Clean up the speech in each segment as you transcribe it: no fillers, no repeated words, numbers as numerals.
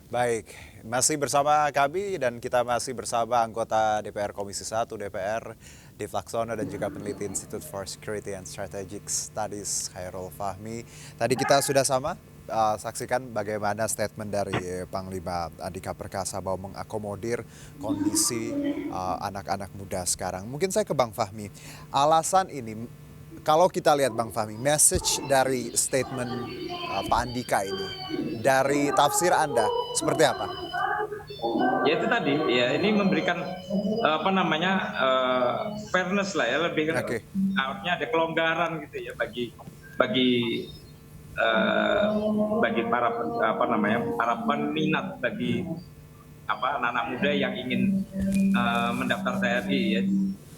Baik, masih bersama kami dan kita masih bersama anggota DPR Komisi 1 DPR, Dev Laksono dan juga peneliti Institute for Security and Strategic Studies, Khairul Fahmi. Tadi kita sudah sama saksikan bagaimana statement dari Panglima Andika Perkasa bahwa mengakomodir kondisi anak-anak muda sekarang. Mungkin saya ke Bang Fahmi, alasan ini kalau kita lihat Bang Fahmi, message dari statement Pak Andika ini, dari tafsir Anda, seperti apa? Ya itu tadi, ya ini memberikan apa namanya fairness lah ya, lebih Oke. artinya ada kelonggaran gitu ya bagi bagi para apa namanya para peminat bagi apa anak-anak muda yang ingin mendaftar TNI ya.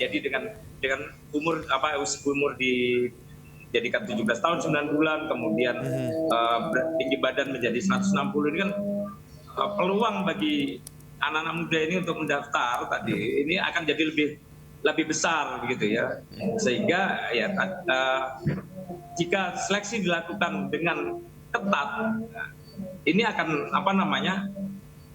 Jadi dengan umur dijadikan 17 tahun 9 bulan, kemudian tinggi badan menjadi 160, ini kan peluang bagi anak-anak muda ini untuk mendaftar tadi ini akan jadi lebih besar begitu ya, sehingga ya jika seleksi dilakukan dengan ketat ini akan apa namanya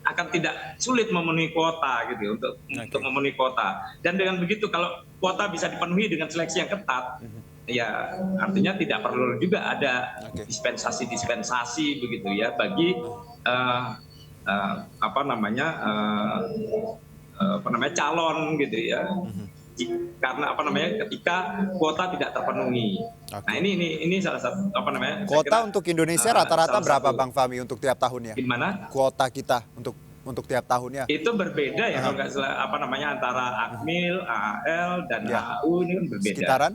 akan tidak sulit memenuhi kuota gitu untuk memenuhi kuota, dan dengan begitu kalau kuota bisa dipenuhi dengan seleksi yang ketat ya artinya tidak perlu juga ada dispensasi begitu ya bagi apa namanya calon gitu ya, karena apa namanya ketika kuota tidak terpenuhi. Nah ini salah satu apa namanya kuota untuk Indonesia rata-rata berapa Bang Fahmi untuk tiap tahunnya? Gimana? Kuota kita untuk tiap tahunnya? Itu berbeda ya kalau nggak salah apa namanya antara Akmil, AAL dan AAU ini kan berbeda. Sekitaran?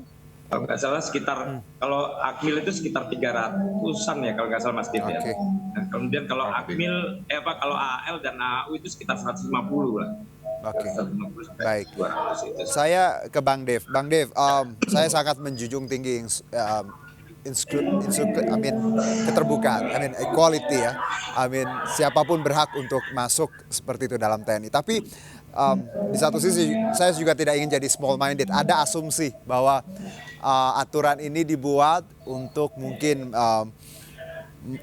Kalau nggak salah sekitar kalau Akmil itu sekitar 300-an ya kalau nggak salah Mas Dev ya. Nah, kemudian kalau Akmil kalau AAL dan AAU itu sekitar 150 lah. Oke. Baik. Saya ke Bang Dev. Bang Dev, saya sangat menjunjung tinggi keterbukaan, equality ya. Siapapun berhak untuk masuk seperti itu dalam TNI. Tapi di satu sisi saya juga tidak ingin jadi small minded. Ada asumsi bahwa aturan ini dibuat untuk mungkin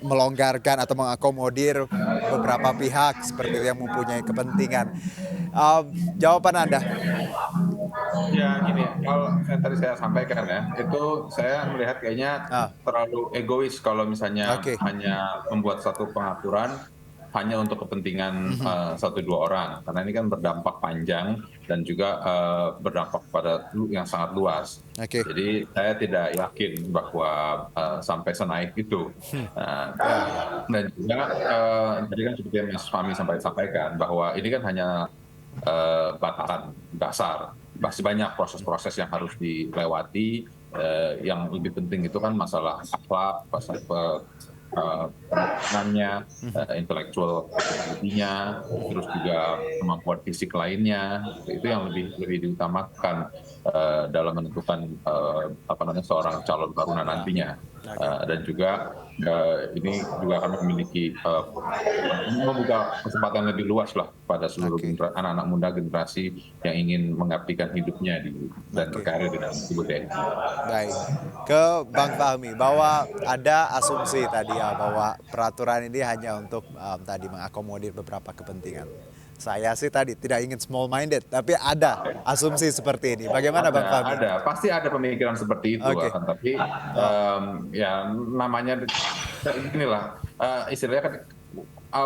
melonggarkan atau mengakomodir beberapa pihak seperti itu yang mempunyai kepentingan. Jawaban Anda? Ya gini, kalau yang tadi saya sampaikan ya, itu saya melihat kayaknya terlalu egois kalau misalnya hanya membuat satu pengaturan hanya untuk kepentingan satu dua orang, karena ini kan berdampak panjang dan juga berdampak pada yang sangat luas. Jadi saya tidak yakin bahwa sampai senaik itu. Dan juga tadi kan seperti yang Mas Fahmi sampaikan bahwa ini kan hanya batasan dasar. Masih banyak proses-proses yang harus dilewati. Yang lebih penting itu kan masalah akhlak, pendidikannya, intelektual ability-nya, terus juga kemampuan fisik lainnya, itu yang lebih diutamakan dalam menentukan seorang calon taruna nantinya. Dan juga ini juga akan memiliki membuka kesempatan lebih luas lah pada seluruh anak-anak muda generasi yang ingin mengabdikan hidupnya dan berkarir di dalam tubuh TNI. Baik, ke Bang Fahmi, bahwa ada asumsi tadi ya bahwa peraturan ini hanya untuk tadi mengakomodir beberapa kepentingan. Saya sih tadi tidak ingin small minded, tapi ada asumsi seperti ini. Bagaimana Bang Fahmi? Ada, pasti ada pemikiran seperti itu, tapi ya namanya inilah istilahnya kan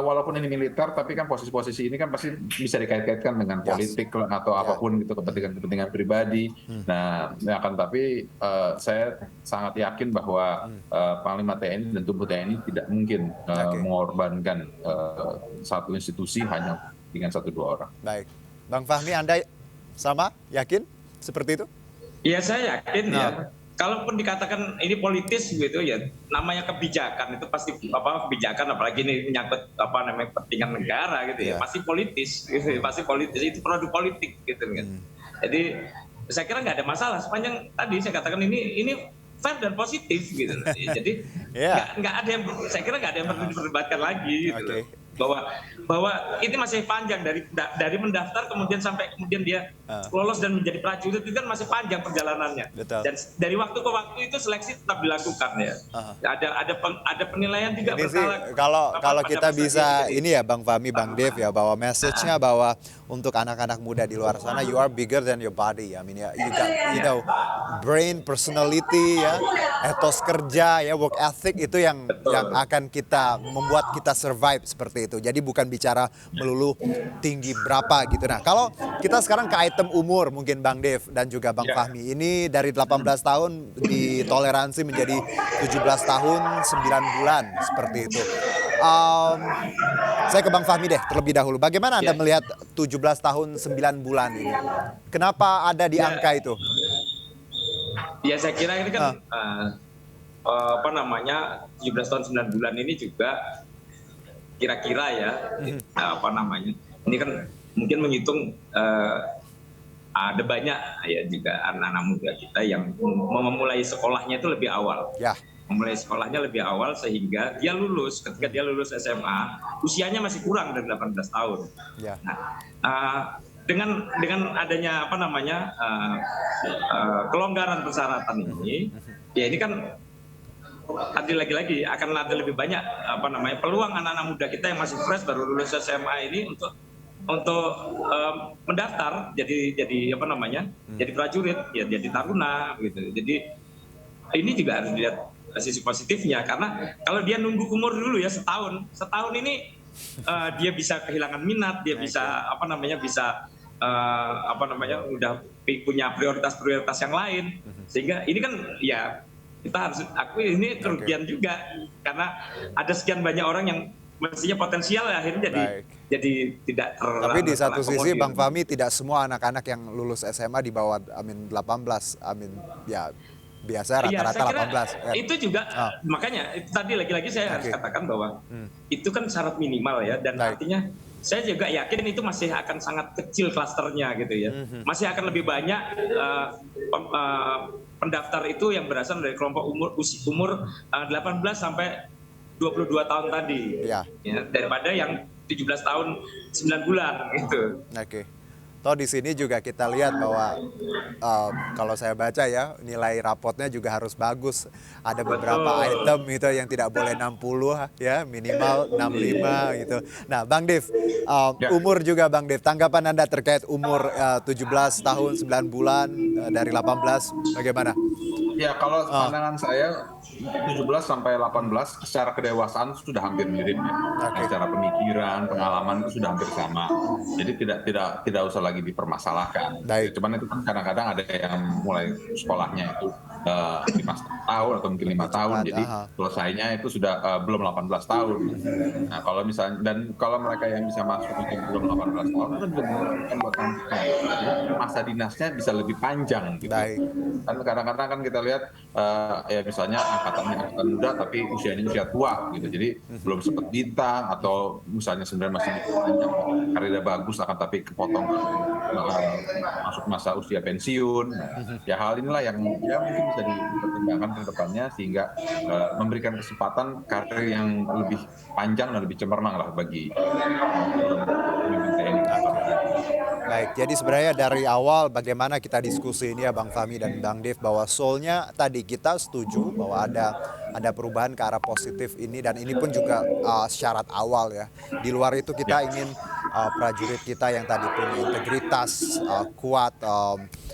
walaupun ini militer, tapi kan posisi-posisi ini kan pasti bisa dikait-kaitkan dengan politik atau apapun gitu, kepentingan-kepentingan pribadi. Nah, tapi saya sangat yakin bahwa Panglima TNI dan tubuh TNI tidak mungkin mengorbankan satu institusi hanya dengan satu dua orang. Baik, Bang Fahmi, Anda sama yakin seperti itu? Ya saya yakin ya. Kalaupun dikatakan ini politis gitu ya, namanya kebijakan itu pasti kebijakan, apalagi ini menyangkut kepentingan negara gitu ya, pasti politis gitu, pasti politis, itu produk politik gitu kan. Jadi saya kira nggak ada masalah sepanjang tadi saya katakan ini fair dan positif gitu. Jadi nggak ada yang, saya kira nggak ada yang perlu diperdebatkan lagi gitu. bahwa ini masih panjang dari mendaftar kemudian sampai kemudian dia lolos dan menjadi prajurit itu kan masih panjang perjalanannya. Betul. Dan dari waktu ke waktu itu seleksi tetap dilakukan ya. Ada penilaian juga ini sih, kalau kita bisa ini ya Bang Fahmi, Bang Dev ya, bahwa message-nya bahwa untuk anak-anak muda di luar sana, you are bigger than your body. I mean ya, you got brain, personality ya, etos kerja ya, work ethic itu yang akan kita membuat kita survive seperti itu. Jadi bukan bicara melulu tinggi berapa gitu. Nah, kalau kita sekarang ke item umur mungkin Bang Dev dan juga Bang Fahmi. Ini dari 18 tahun ditoleransi menjadi 17 tahun 9 bulan seperti itu. Saya ke Bang Fahmi deh terlebih dahulu. Bagaimana Anda melihat 17 tahun 9 bulan ini? Kenapa ada di angka itu? Ya saya kira ini kan 17 tahun 9 bulan ini juga kira-kira ya ini kan mungkin menghitung ada banyak ya juga anak-anak muda kita yang memulai sekolahnya itu lebih awal. Memulai sekolahnya lebih awal sehingga dia lulus, ketika dia lulus SMA usianya masih kurang dari 18 tahun. Nah, dengan adanya kelonggaran persyaratan ini, ya ini kan lagi-lagi akan ada lebih banyak peluang anak-anak muda kita yang masih fresh baru lulus SMA ini untuk mendaftar jadi jadi prajurit ya, jadi taruna gitu. Jadi ini juga harus dilihat sisi positifnya, karena kalau dia nunggu umur dulu ya setahun ini dia bisa kehilangan minat, dia bisa udah punya prioritas yang lain, sehingga ini kan ya kita harus akui ini kerugian juga, karena ada sekian banyak orang yang mestinya potensial akhirnya jadi tidak Tapi di satu sisi Bang Fahmi, tidak semua anak-anak yang lulus SMA di bawah 18 ya biasa rata-rata 18. Itu juga makanya itu tadi lagi-lagi saya harus katakan bahwa itu kan syarat minimal ya, dan artinya saya juga yakin itu masih akan sangat kecil klasternya gitu ya. Masih akan lebih banyak pendaftar itu yang berasal dari kelompok umur 18 sampai 22 tahun tadi. Ya, daripada yang 17 tahun 9 bulan gitu. Toh di sini juga kita lihat bahwa kalau saya baca ya, nilai rapotnya juga harus bagus. Ada beberapa item itu yang tidak boleh 60 ya, minimal 65 gitu. Nah, Bang Dev, umur juga Bang Dev, tanggapan Anda terkait umur 17 tahun 9 bulan dari 18 bagaimana? Ya, kalau pandangan saya 17 sampai 18 secara kedewasaan sudah hampir mirip ya. Secara pemikiran, pengalaman itu sudah hampir sama. Jadi tidak usah lagi dipermasalahkan. Cuman itu kan kadang-kadang ada yang mulai sekolahnya itu 5 tahun atau mungkin 5 tahun. Jadi selesainya itu sudah belum 18 tahun. Nah, kalau misalnya, dan kalau mereka yang bisa masuk itu belum 18 tahun kan juga buat masa dinasnya bisa lebih panjang gitu. Kan kadang-kadang kan kita lihat ya misalnya angkatan muda tapi usianya usia tua gitu, jadi belum sempat bintang, atau misalnya sebenarnya masih panjang karirnya bagus akan tapi kepotong masuk masa usia pensiun. Ya hal inilah yang ya mungkin bisa dipertimbangkan ke depannya sehingga memberikan kesempatan karir yang lebih panjang dan lebih cemerlang lah bagi pemimpin TNI. Baik, jadi sebenarnya dari awal bagaimana kita diskusi ini ya Bang Fahmi dan Bang Dev, bahwa soalnya tadi kita setuju bahwa ada perubahan ke arah positif ini, dan ini pun juga syarat awal ya. Di luar itu kita ingin prajurit kita yang tadi punya integritas, kuat,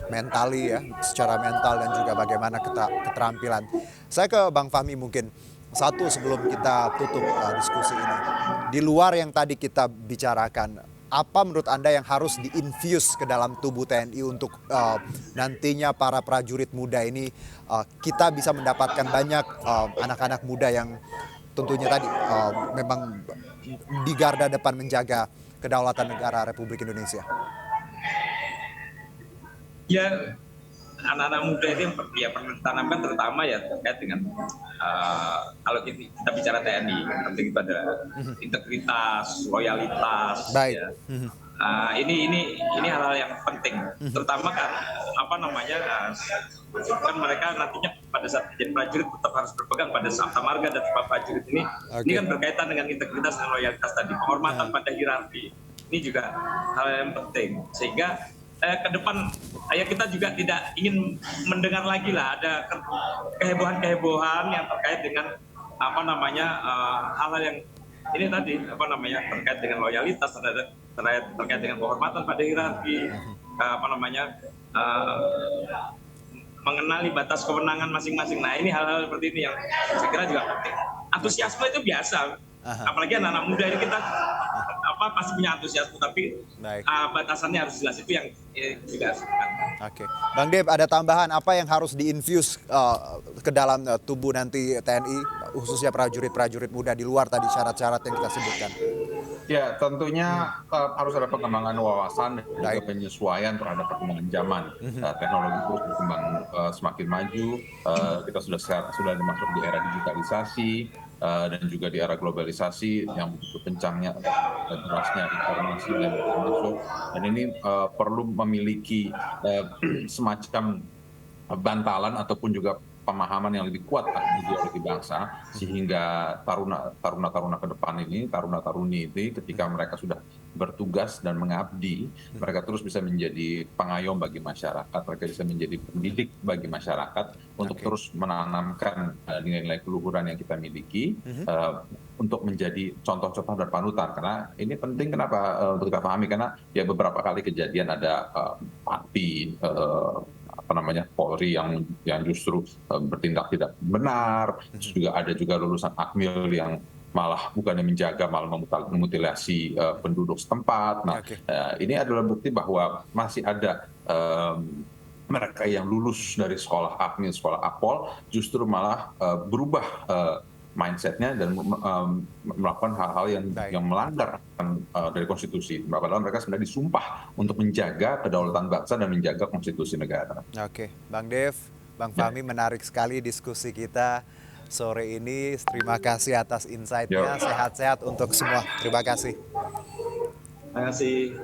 mentally ya, secara mental dan juga bagaimana keterampilan. Saya ke Bang Fahmi mungkin. Satu sebelum kita tutup diskusi ini. Di luar yang tadi kita bicarakan, apa menurut Anda yang harus diinfuse ke dalam tubuh TNI untuk nantinya para prajurit muda ini kita bisa mendapatkan banyak anak-anak muda yang tentunya tadi memang di garda depan menjaga kedaulatan negara Republik Indonesia? Ya, anak-anak muda itu yang perlu ditanamkan terutama ya terkait dengan kalau kita bicara TNI, penting itu ada integritas, loyalitas. Ya. Ini hal-hal yang penting, terutama kan kan mereka nantinya pada saat menjadi prajurit tetap harus berpegang pada sabta marga dan sumpah prajurit ini. Ini kan berkaitan dengan integritas dan loyalitas tadi, penghormatan pada hierarki. Ini juga hal yang penting. Sehingga ke depan ya kita juga tidak ingin mendengar lagi lah ada kehebohan-kehebohan yang terkait dengan hal-hal yang ini tadi terkait dengan loyalitas, terkait dengan penghormatan pada hierarki, mengenali batas kewenangan masing-masing. Nah, ini hal-hal seperti ini yang saya kira juga penting. Antusiasme itu biasa, apalagi anak-anak muda ini kita pasti punya antusiasme, tapi batasannya harus jelas, itu yang juga harus diperhatikan. Oke, Bang Dep, ada tambahan apa yang harus diinfuse ke dalam tubuh nanti TNI, khususnya prajurit-prajurit muda di luar tadi syarat-syarat yang kita sebutkan? Ya, tentunya harus ada pengembangan wawasan dan juga penyesuaian terhadap perkembangan zaman. Teknologi terus berkembang semakin maju. Kita sudah masuk di era digitalisasi dan juga di era globalisasi yang begitu kencangnya derasnya informasi yang masuk. Dan ini perlu memiliki semacam bantalan ataupun juga pemahaman yang lebih kuat ideologi bangsa, sehingga taruna-taruna ke depan ini, taruna-taruni ini ketika mereka sudah bertugas dan mengabdi, mereka terus bisa menjadi pengayom bagi masyarakat, mereka bisa menjadi pendidik bagi masyarakat untuk terus menanamkan nilai-nilai keluhuran yang kita miliki untuk menjadi contoh-contoh dan panutan. Karena ini penting, kenapa untuk kita pahami, karena ya beberapa kali kejadian ada api Polri yang justru bertindak tidak benar. Juga ada lulusan Akmil yang malah bukannya menjaga, malah memutilasi penduduk setempat. Nah, ini adalah bukti bahwa masih ada mereka yang lulus dari sekolah Akmil, sekolah Akpol, justru malah berubah mindsetnya dan melakukan hal-hal yang melanggar dari konstitusi. Padahal mereka sebenarnya disumpah untuk menjaga kedaulatan bangsa dan menjaga konstitusi negara. Oke, Bang Dev, Bang Fahmi, menarik sekali diskusi kita sore ini. Terima kasih atas insight-nya. Sehat-sehat untuk semua. Terima kasih. Terima kasih.